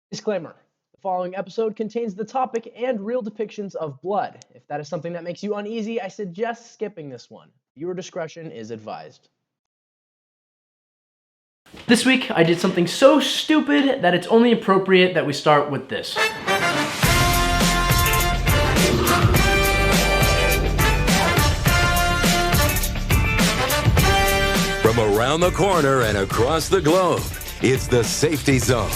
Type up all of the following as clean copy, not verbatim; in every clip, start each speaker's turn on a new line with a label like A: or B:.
A: Disclaimer. The following episode contains the topic and real depictions of blood. If that is something that makes you uneasy, I suggest skipping this one. Viewer discretion is advised. This week, I did something so stupid that it's only appropriate that we start with this.
B: From around the corner and across the globe, it's the Safety Zone.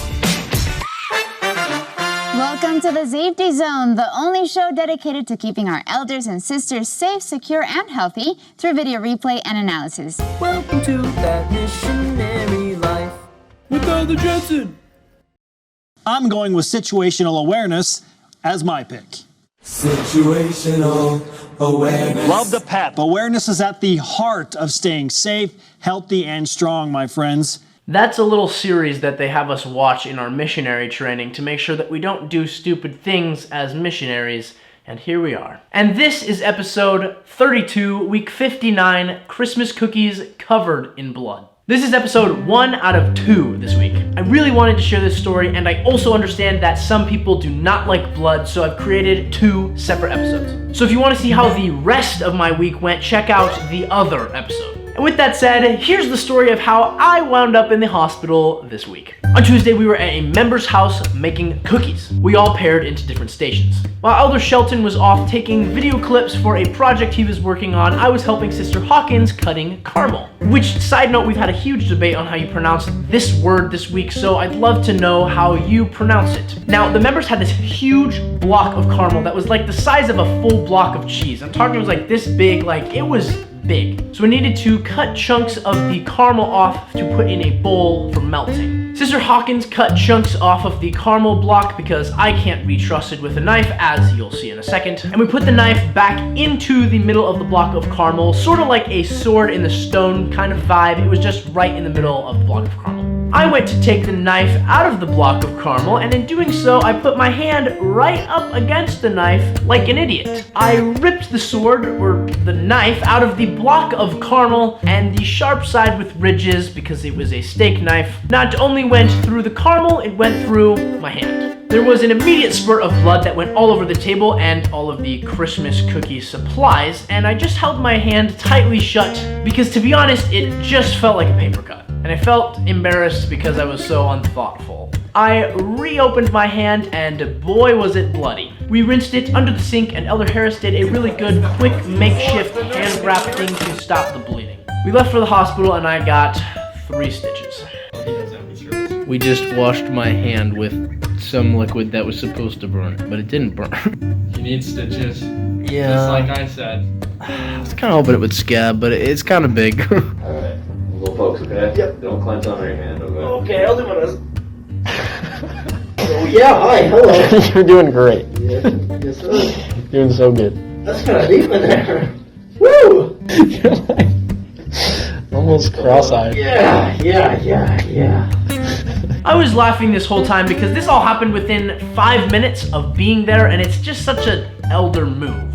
C: Welcome to the Safety Zone, the only show dedicated to keeping our elders and sisters safe, secure, and healthy through video replay and analysis.
D: Welcome to that missionary life with Elder Jensen.
E: I'm going with situational awareness as my pick.
D: Situational awareness.
E: Love the pep. Awareness is at the heart of staying safe, healthy, and strong, my friends.
A: That's a little series that they have us watch in our missionary training to make sure that we don't do stupid things as missionaries, and here we are. And this is episode 32, week 59, Christmas cookies covered in blood. This is episode 1 out of 2 this week. I really wanted to share this story, and I also understand that some people do not like blood, so I've created 2 separate episodes. So if you want to see how the rest of my week went, check out the other episode. And with that said, here's the story of how I wound up in the hospital this week. On Tuesday, we were at a member's house making cookies. We all paired into different stations. While Elder Shelton was off taking video clips for a project he was working on, I was helping Sister Hawkins cutting caramel. Which, side note, we've had a huge debate on how you pronounce this word this week, so I'd love to know how you pronounce it. Now, the members had this huge block of caramel that was like the size of a full block of cheese. I'm talking, it was like this big, like it was big. So we needed to cut chunks of the caramel off to put in a bowl for melting. Sister Hawkins cut chunks off of the caramel block because I can't be trusted with a knife, as you'll see in a second. And we put the knife back into the middle of the block of caramel, sort of like a sword in the stone kind of vibe. It was just right in the middle of the block of caramel. I went to take the knife out of the block of caramel, and in doing so, I put my hand right up against the knife like an idiot. I ripped the sword, or the knife, out of the block of caramel, and the sharp side with ridges, because it was a steak knife, not only went through the caramel, it went through my hand. There was an immediate spurt of blood that went all over the table and all of the Christmas cookie supplies, and I just held my hand tightly shut because, to be honest, it just felt like a paper cut. And I felt embarrassed because I was so unthoughtful. I reopened my hand, and boy was it bloody. We rinsed it under the sink, and Elder Harris did a really good, quick, makeshift hand wrap thing to stop the bleeding. We left for the hospital, and I got 3 stitches. We just washed my hand with some liquid that was supposed to burn, but it didn't burn.
F: You need stitches.
A: Yeah.
F: Just like I said.
A: I was kind of hoping it would scab, but it's kind of big.
G: Alright, little folks, okay?
A: Yep.
G: Don't clench on your hand, okay?
A: Okay, I'll do my best.
H: Oh yeah, hi, hello.
I: You're doing great.
H: Yes, sir.
I: Doing so good.
H: That's kind of deep in there. Woo!
I: You're like almost cross-eyed.
H: Yeah.
A: I was laughing this whole time because this all happened within 5 minutes of being there, and it's just such an elder move.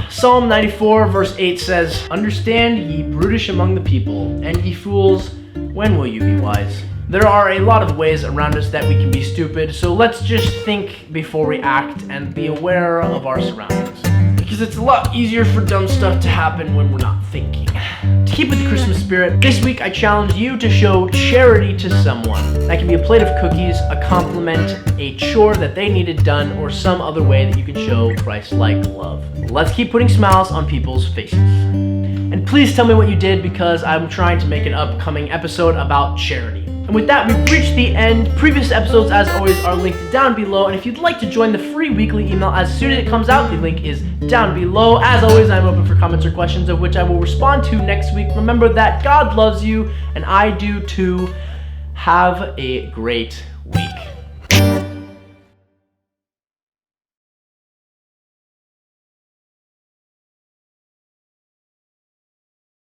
A: Psalm 94 verse 8 says, "Understand ye brutish among the people, and ye fools, when will you be wise?" There are a lot of ways around us that we can be stupid, so let's just think before we act and be aware of our surroundings. Because it's a lot easier for dumb stuff to happen when we're not thinking. To keep with the Christmas spirit, this week I challenge you to show charity to someone. That can be a plate of cookies, a compliment, a chore that they needed done, or some other way that you can show Christ-like love. Let's keep putting smiles on people's faces. And please tell me what you did, because I'm trying to make an upcoming episode about charity. And with that, we've reached the end. Previous episodes, as always, are linked down below. And if you'd like to join the free weekly email as soon as it comes out, the link is down below. As always, I'm open for comments or questions, of which I will respond to next week. Remember that God loves you, and I do too. Have a great week.